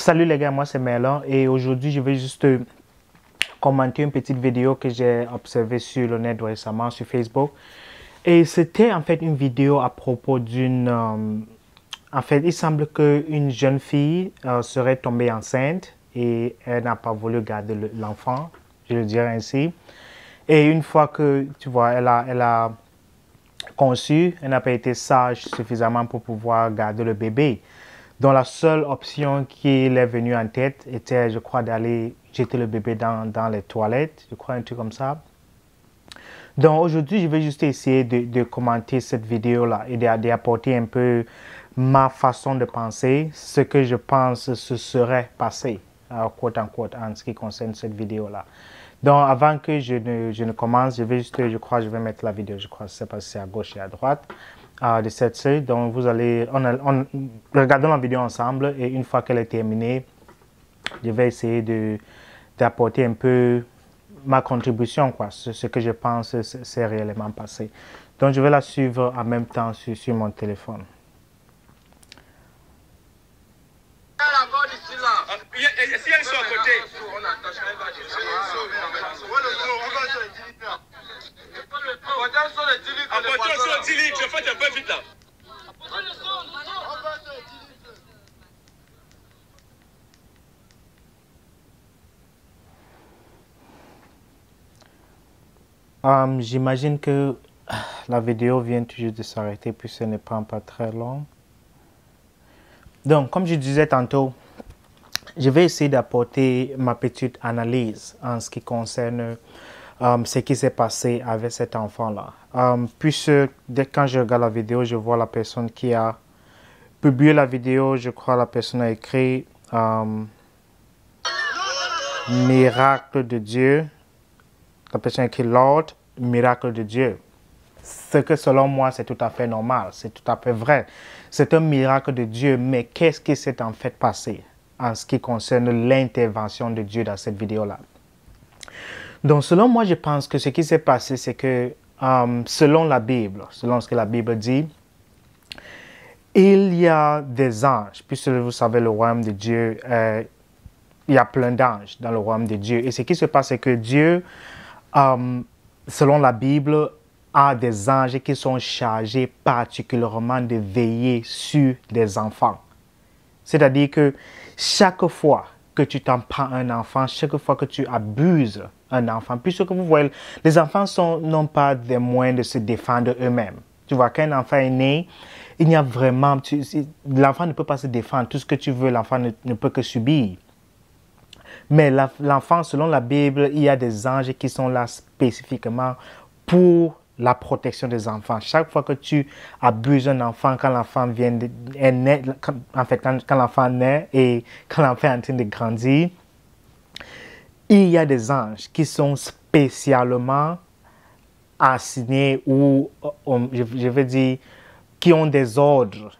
Salut les gars, moi c'est Merlin et aujourd'hui je vais juste commenter une petite vidéo que j'ai observée sur le net récemment sur Facebook. Et c'était en fait une vidéo à propos d'une... en fait, il semble qu'une jeune fille serait tombée enceinte et elle n'a pas voulu garder l'enfant, je le dirais ainsi. Et une fois que, tu vois, elle a conçu, elle n'a pas été sage suffisamment pour pouvoir garder le bébé. Donc la seule option qui est venue en tête était, je crois, d'aller jeter le bébé dans les toilettes, je crois, un truc comme ça. Donc aujourd'hui, je vais juste essayer de commenter cette vidéo-là et d'apporter un peu ma façon de penser, ce que je pense se serait passé, quote unquote, en ce qui concerne cette vidéo-là. Donc avant que je ne commence, je vais juste, je crois, je vais mettre la vidéo, je crois, c'est passé à gauche et à droite. De cette série. Donc vous allez, regardons la vidéo ensemble et une fois qu'elle est terminée, je vais essayer d'apporter un peu ma contribution, quoi, ce que je pense c'est réellement passé. Donc je vais la suivre en même temps sur mon téléphone. Est-ce qu'il y a un saut à côté? Je fais un peu vite là. J'imagine que la vidéo vient tout juste de s'arrêter puis ce ne prend pas très long. Donc, comme je disais tantôt, je vais essayer d'apporter ma petite analyse en ce qui concerne ce qui s'est passé avec cet enfant-là. Puisque quand je regarde la vidéo, je vois la personne qui a publié la vidéo, je crois la personne a écrit miracle de Dieu. La personne a écrit Lord, miracle de Dieu. Ce que selon moi, c'est tout à fait normal, c'est tout à fait vrai. C'est un miracle de Dieu, mais qu'est-ce qui s'est en fait passé en ce qui concerne l'intervention de Dieu dans cette vidéo-là? Donc, selon moi, je pense que ce qui s'est passé, c'est que, selon la Bible, selon ce que la Bible dit, il y a des anges. Puisque vous savez, le royaume de Dieu, il y a plein d'anges dans le royaume de Dieu. Et ce qui se passe, c'est que Dieu, selon la Bible, a des anges qui sont chargés particulièrement de veiller sur des enfants. C'est-à-dire que chaque fois que tu t'en prends un enfant, chaque fois que tu abuses un enfant, puisque vous voyez, les enfants n'ont pas des moyens de se défendre eux-mêmes. Tu vois, quand un enfant est né, il n'y a vraiment... L'enfant ne peut pas se défendre. Tout ce que tu veux, l'enfant ne peut que subir. Mais l'enfant, selon la Bible, il y a des anges qui sont là spécifiquement pour la protection des enfants. Chaque fois que tu abuses un enfant, quand l'enfant naît, quand l'enfant naît et quand l'enfant est en train de grandir, il y a des anges qui sont spécialement assignés ou, je veux dire, qui ont des ordres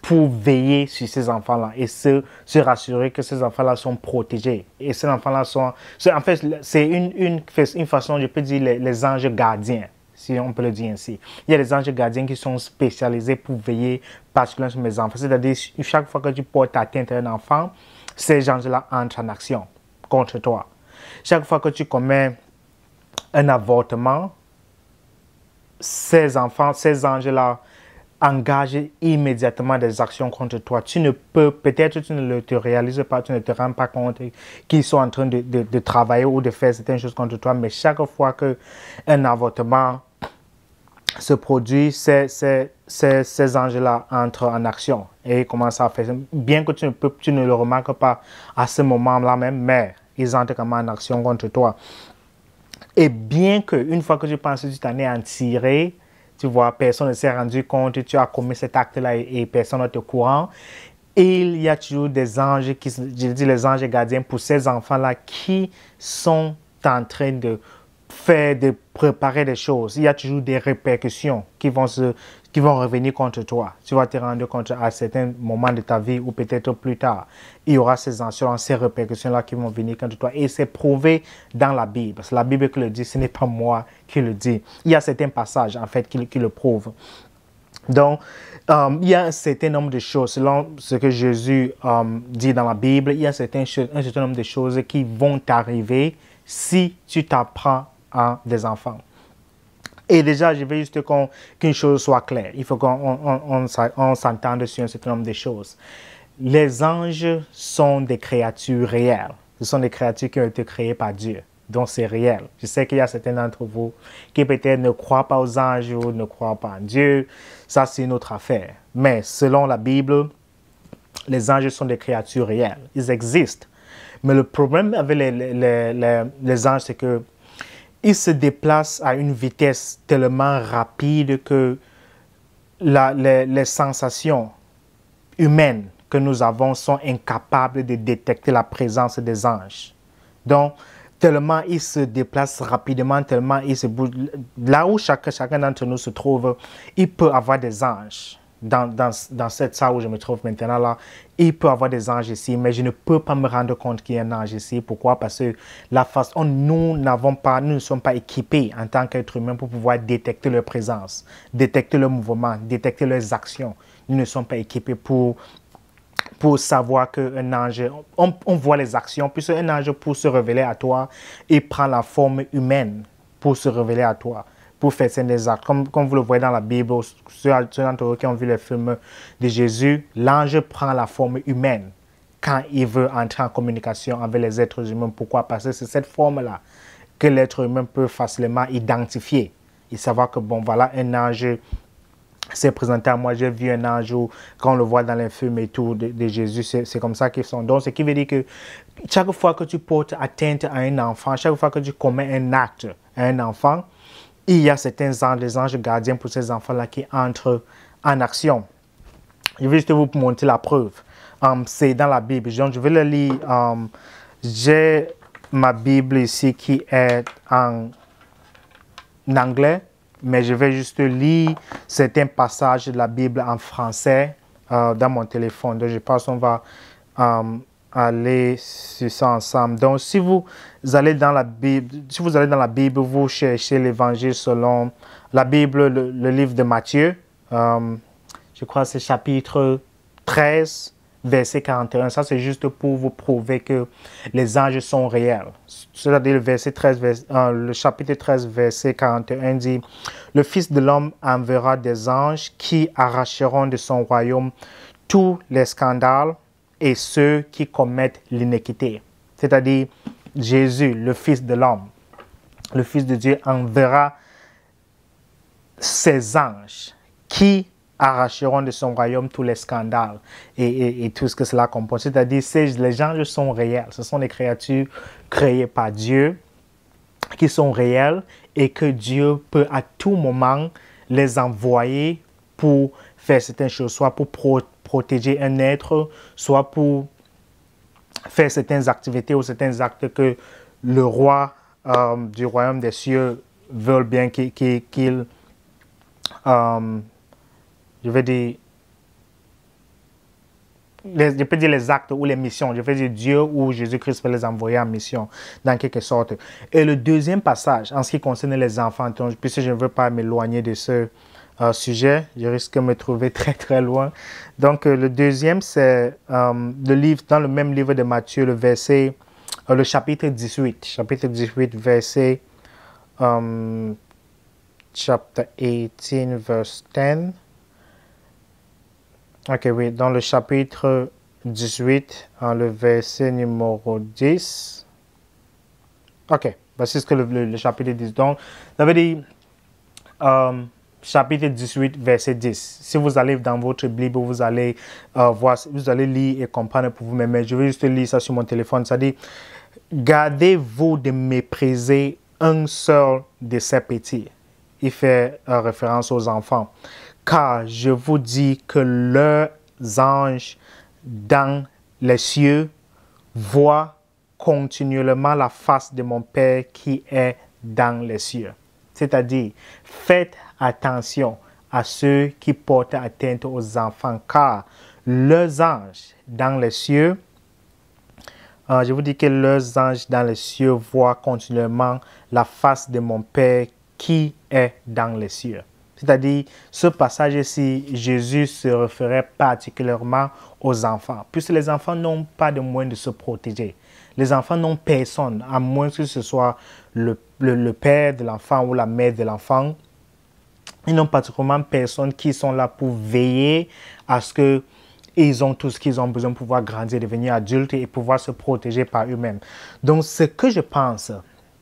pour veiller sur ces enfants-là et se rassurer que ces enfants-là sont protégés. Et ces enfants-là sont... En fait, c'est une façon, je peux dire, les anges gardiens, si on peut le dire ainsi. Il y a des anges gardiens qui sont spécialisés pour veiller particulièrement sur mes enfants. C'est-à-dire, chaque fois que tu portes atteinte à un enfant, ces anges-là entrent en action contre toi. Chaque fois que tu commets un avortement, ces enfants, ces anges-là engagent immédiatement des actions contre toi. Tu ne peux, peut-être tu ne te réalises pas, tu ne te rends pas compte qu'ils sont en train de travailler ou de faire certaines choses contre toi, mais chaque fois qu'un avortement se produit, ces anges-là entrent en action et commencent à faire. Bien que tu ne le remarques pas à ce moment-là même, mais ils entrent quand même en action contre toi. Et bien que, une fois que tu penses que tu t'en es en tiré, tu vois, personne ne s'est rendu compte, tu as commis cet acte-là et personne n'est au courant. Il y a toujours des anges, je dis les anges gardiens pour ces enfants-là qui sont en train de préparer des choses. Il y a toujours des répercussions qui vont revenir contre toi. Tu vas te rendre compte à certains moments de ta vie ou peut-être plus tard. Il y aura ces répercussions-là qui vont venir contre toi. Et c'est prouvé dans la Bible. C'est la Bible qui le dit, ce n'est pas moi qui le dis. Il y a certains passages, en fait, qui le prouvent. Donc, Il y a un certain nombre de choses, selon ce que Jésus dit dans la Bible, il y a un certain nombre de choses qui vont t'arriver si tu t'apprends à des enfants. Et déjà, je veux juste qu'une chose soit claire. Il faut qu'on s'entende sur un certain nombre de choses. Les anges sont des créatures réelles. Ce sont des créatures qui ont été créées par Dieu. Donc, c'est réel. Je sais qu'il y a certains d'entre vous qui peut-être ne croient pas aux anges ou ne croient pas en Dieu. Ça, c'est une autre affaire. Mais selon la Bible, les anges sont des créatures réelles. Ils existent. Mais le problème avec les anges, c'est que ils se déplacent à une vitesse tellement rapide que les sensations humaines que nous avons sont incapables de détecter la présence des anges. Donc, tellement ils se déplacent rapidement, tellement ils se bougent. Là où chacun d'entre nous se trouve, il peut avoir des anges. Dans cette salle où je me trouve maintenant là, il peut avoir des anges ici, mais je ne peux pas me rendre compte qu'il y a un ange ici. Pourquoi? Parce que nous ne sommes pas équipés en tant qu'être humain pour pouvoir détecter leur présence, détecter leur mouvement, détecter leurs actions. Nous ne sommes pas équipés pour savoir qu'un ange, on voit les actions, puisque un ange, pour se révéler à toi, il prend la forme humaine pour se révéler à toi, pour faire des actes. Comme vous le voyez dans la Bible, ceux d'entre vous qui ont vu le film de Jésus, l'ange prend la forme humaine quand il veut entrer en communication avec les êtres humains. Pourquoi? Parce que c'est cette forme-là que l'être humain peut facilement identifier et savoir que, bon, voilà, un ange s'est présenté à moi, j'ai vu un ange, quand on le voit dans les films et tout de Jésus, c'est comme ça qu'ils sont. Donc, ce qui veut dire que chaque fois que tu portes atteinte à un enfant, chaque fois que tu commets un acte à un enfant, il y a certains anges, des anges gardiens pour ces enfants-là qui entrent en action. Je vais juste vous montrer la preuve. C'est dans la Bible. Donc, je vais le lire. J'ai ma Bible ici qui est en anglais, mais je vais juste lire certains passages de la Bible en français dans mon téléphone. Donc, je pense qu'on va aller sur ça ensemble. Donc, si vous allez dans la Bible, vous cherchez l'Évangile selon la Bible, le livre de Matthieu. Je crois que c'est chapitre 13, verset 41. Ça, c'est juste pour vous prouver que les anges sont réels. C'est-à-dire le chapitre 13, verset 41 dit « Le Fils de l'homme enverra des anges qui arracheront de son royaume tous les scandales et ceux qui commettent l'iniquité. » C'est-à-dire Jésus, le Fils de l'homme, le Fils de Dieu, enverra ses anges qui arracheront de son royaume tous les scandales et tout ce que cela comporte. C'est-à-dire les anges sont réels. Ce sont des créatures créées par Dieu qui sont réelles et que Dieu peut à tout moment les envoyer pour faire certaines choses, soit pour protéger un être, soit pour faire certaines activités ou certains actes que le roi du royaume des cieux veut bien qu'il je vais dire, je peux dire les actes ou les missions. Je vais dire Dieu ou Jésus-Christ va les envoyer en mission, dans quelque sorte. Et le deuxième passage, en ce qui concerne les enfants, puisque je ne veux pas m'éloigner de ce sujet, je risque de me trouver très très loin. Donc, le deuxième, c'est le livre, dans le même livre de Matthieu, le chapitre 18. Chapitre 18, verset, chapter 18, verse 10. Ok, oui, dans le chapitre 18, le verset numéro 10. Ok, voici ce que le chapitre dit. Donc, ça veut dire, chapitre 18, verset 10. Si vous allez dans votre Bible, vous allez voir, vous allez lire et comprendre pour vous-même. Mais je vais juste lire ça sur mon téléphone. Ça dit, gardez-vous de mépriser un seul de ces petits. Il fait référence aux enfants. Car je vous dis que leurs anges dans les cieux voient continuellement la face de mon Père qui est dans les cieux. C'est-à-dire, faites attention à ceux qui portent atteinte aux enfants, car leurs anges dans les cieux, je vous dis que leurs anges dans les cieux voient continuellement la face de mon Père qui est dans les cieux. C'est-à-dire, ce passage ici, Jésus se référait particulièrement aux enfants, puisque les enfants n'ont pas de moyen de se protéger. Les enfants n'ont personne, à moins que ce soit le père de l'enfant ou la mère de l'enfant. Ils n'ont particulièrement personne qui sont là pour veiller à ce qu'ils ont tout ce qu'ils ont besoin pour pouvoir grandir, devenir adultes et pouvoir se protéger par eux-mêmes. Donc, ce que je pense,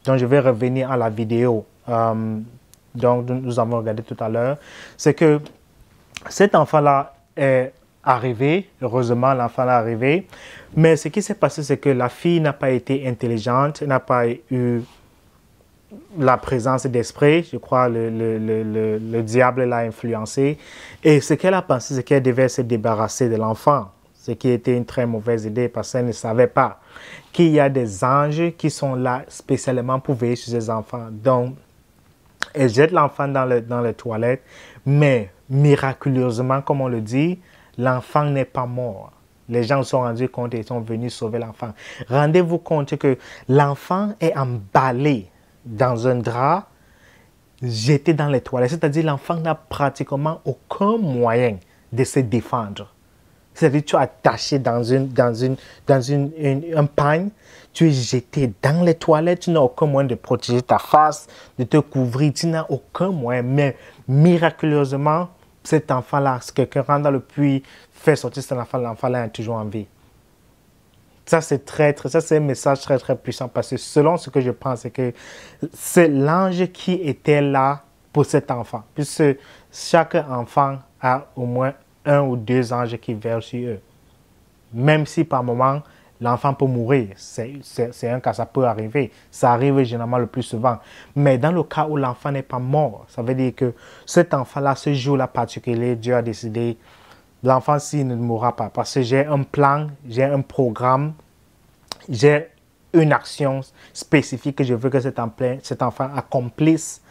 donc je vais revenir à la vidéo dont nous avons regardé tout à l'heure, c'est que cet enfant-là est arrivé, heureusement l'enfant est arrivé, mais ce qui s'est passé, c'est que la fille n'a pas été intelligente, n'a pas eu la présence d'esprit, je crois le diable l'a influencée, et ce qu'elle a pensé, c'est qu'elle devait se débarrasser de l'enfant, ce qui était une très mauvaise idée parce qu'elle ne savait pas qu'il y a des anges qui sont là spécialement pour veiller sur ces enfants. Donc, elle jette l'enfant dans les toilettes, mais miraculeusement, comme on le dit, l'enfant n'est pas mort. Les gens se sont rendus compte et sont venus sauver l'enfant. Rendez-vous compte que l'enfant est emballé dans un drap, jeté dans les toilettes. C'est-à-dire l'enfant n'a pratiquement aucun moyen de se défendre. C'est-à-dire tu es attaché dans un pagne, tu es jeté dans les toilettes, tu n'as aucun moyen de protéger ta face, de te couvrir, tu n'as aucun moyen. Mais miraculeusement, cet enfant-là, si quelqu'un rentre dans le puits, fait sortir cet enfant, l'enfant-là est toujours en vie. Ça, c'est un message très, très puissant parce que selon ce que je pense, c'est que c'est l'ange qui était là pour cet enfant. Puisque chaque enfant a au moins 1 ou 2 anges qui veillent sur eux. Même si par moment, l'enfant peut mourir. C'est un cas, ça peut arriver. Ça arrive généralement le plus souvent. Mais dans le cas où l'enfant n'est pas mort, ça veut dire que cet enfant-là, ce jour-là particulier, Dieu a décidé, l'enfant-ci ne mourra pas. Parce que j'ai un plan, j'ai un programme, j'ai une action spécifique que je veux que cet enfant accomplisse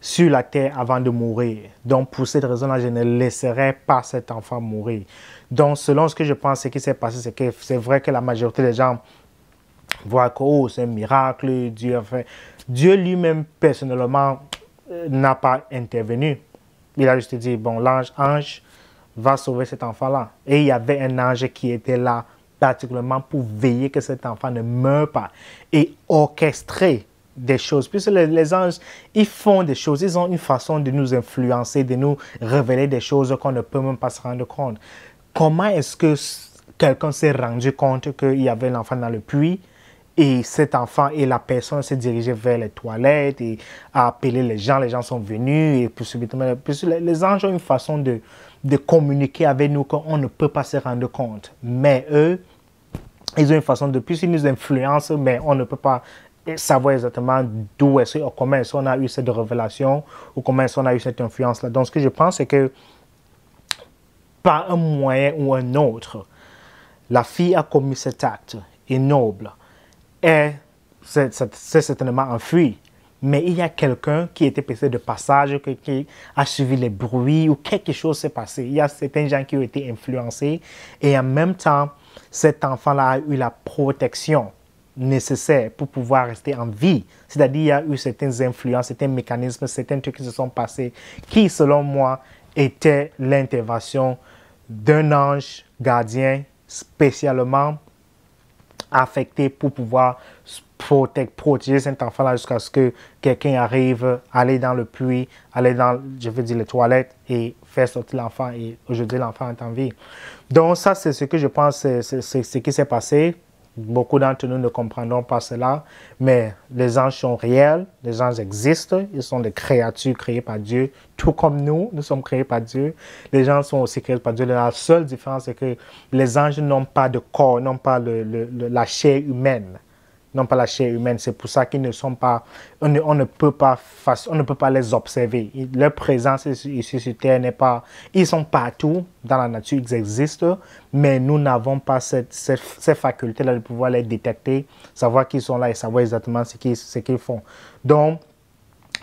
sur la terre avant de mourir. Donc, pour cette raison-là, je ne laisserai pas cet enfant mourir. Donc, selon ce que je pense, ce qui s'est passé, c'est que c'est vrai que la majorité des gens voient que oh, c'est un miracle, Dieu a fait. Dieu lui-même, personnellement, n'a pas intervenu. Il a juste dit, bon, ange va sauver cet enfant-là. Et il y avait un ange qui était là, particulièrement pour veiller que cet enfant ne meure pas et orchestrer des choses. Puisque les anges, ils font des choses, ils ont une façon de nous influencer, de nous révéler des choses qu'on ne peut même pas se rendre compte. Comment est-ce que quelqu'un s'est rendu compte qu'il y avait l'enfant dans le puits et cet enfant et la personne s'est dirigée vers les toilettes et a appelé les gens sont venus et puis subitement, les anges ont une façon de communiquer avec nous qu'on ne peut pas se rendre compte. Mais eux, ils ont une façon de, puisqu'ils nous influencent, mais on ne peut pas savoir exactement d'où est-ce, comment est-ce qu'on a eu cette révélation ou comment est-ce qu'on a eu cette influence-là. Donc, ce que je pense, c'est que par un moyen ou un autre, la fille a commis cet acte ignoble et c'est certainement enfui. Mais il y a quelqu'un qui était passé de passage, qui a suivi les bruits ou quelque chose s'est passé. Il y a certains gens qui ont été influencés et en même temps, cet enfant-là a eu la protection nécessaire pour pouvoir rester en vie. C'est-à-dire il y a eu certaines influences, certains mécanismes, certains trucs qui se sont passés qui, selon moi, étaient l'intervention d'un ange gardien spécialement affecté pour pouvoir protéger cet enfant-là jusqu'à ce que quelqu'un arrive, aller dans le puits, aller dans, je veux dire, les toilettes et faire sortir l'enfant. Et aujourd'hui, l'enfant est en vie. Donc ça, c'est ce que je pense, c'est ce qui s'est passé. Beaucoup d'entre nous ne comprendront pas cela, mais les anges sont réels, les anges existent, ils sont des créatures créées par Dieu, tout comme nous sommes créés par Dieu. Les gens sont aussi créés par Dieu. La seule différence, c'est que les anges n'ont pas de corps, n'ont pas la chair humaine. Non pas la chair humaine, c'est pour ça qu'ils ne sont pas, on ne peut pas les observer. Leur présence ici sur Terre n'est pas, ils sont partout dans la nature, ils existent, mais nous n'avons pas ces facultés-là de pouvoir les détecter, savoir qu'ils sont là et savoir exactement ce qu'ils font. Donc,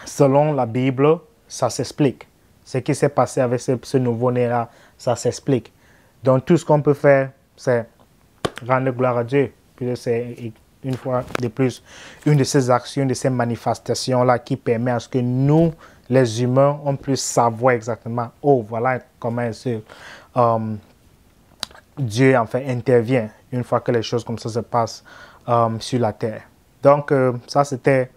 selon la Bible, ça s'explique. Ce qui s'est passé avec ce nouveau-né-là, ça s'explique. Donc, tout ce qu'on peut faire, c'est rendre gloire à Dieu. Puis c'est une fois de plus, une de ces actions, de ces manifestations-là qui permet à ce que nous, les humains, on puisse savoir exactement, oh, voilà comment Dieu en fait intervient une fois que les choses comme ça se passent sur la terre. Donc, ça c'était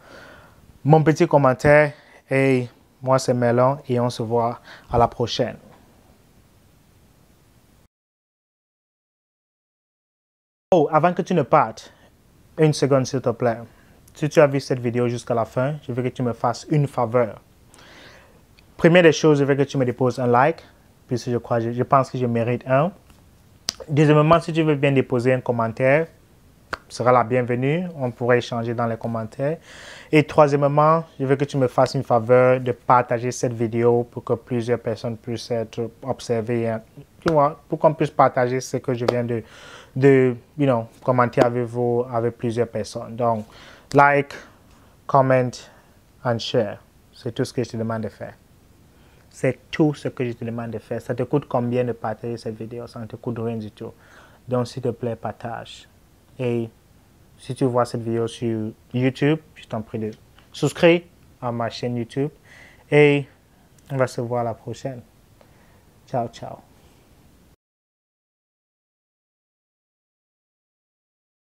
mon petit commentaire. Et moi, c'est Melon et on se voit à la prochaine. Oh, avant que tu ne partes, une seconde s'il te plaît. Si tu as vu cette vidéo jusqu'à la fin, je veux que tu me fasses une faveur. Première des choses, je veux que tu me déposes un like, puisque je pense que je mérite un. Deuxièmement, si tu veux bien déposer un commentaire, sera la bienvenue. On pourrait échanger dans les commentaires. Et troisièmement, je veux que tu me fasses une faveur de partager cette vidéo pour que plusieurs personnes puissent être observées. Tu vois, pour qu'on puisse partager ce que je viens de commenter avec plusieurs personnes. Donc, like, comment and share. C'est tout ce que je te demande de faire. C'est tout ce que je te demande de faire. Ça te coûte combien de partager cette vidéo? Ça ne te coûte rien du tout. Donc, s'il te plaît, partage. Et si tu vois cette vidéo sur YouTube, je t'en prie de souscrire à ma chaîne YouTube. Et on va se voir la prochaine. Ciao, ciao.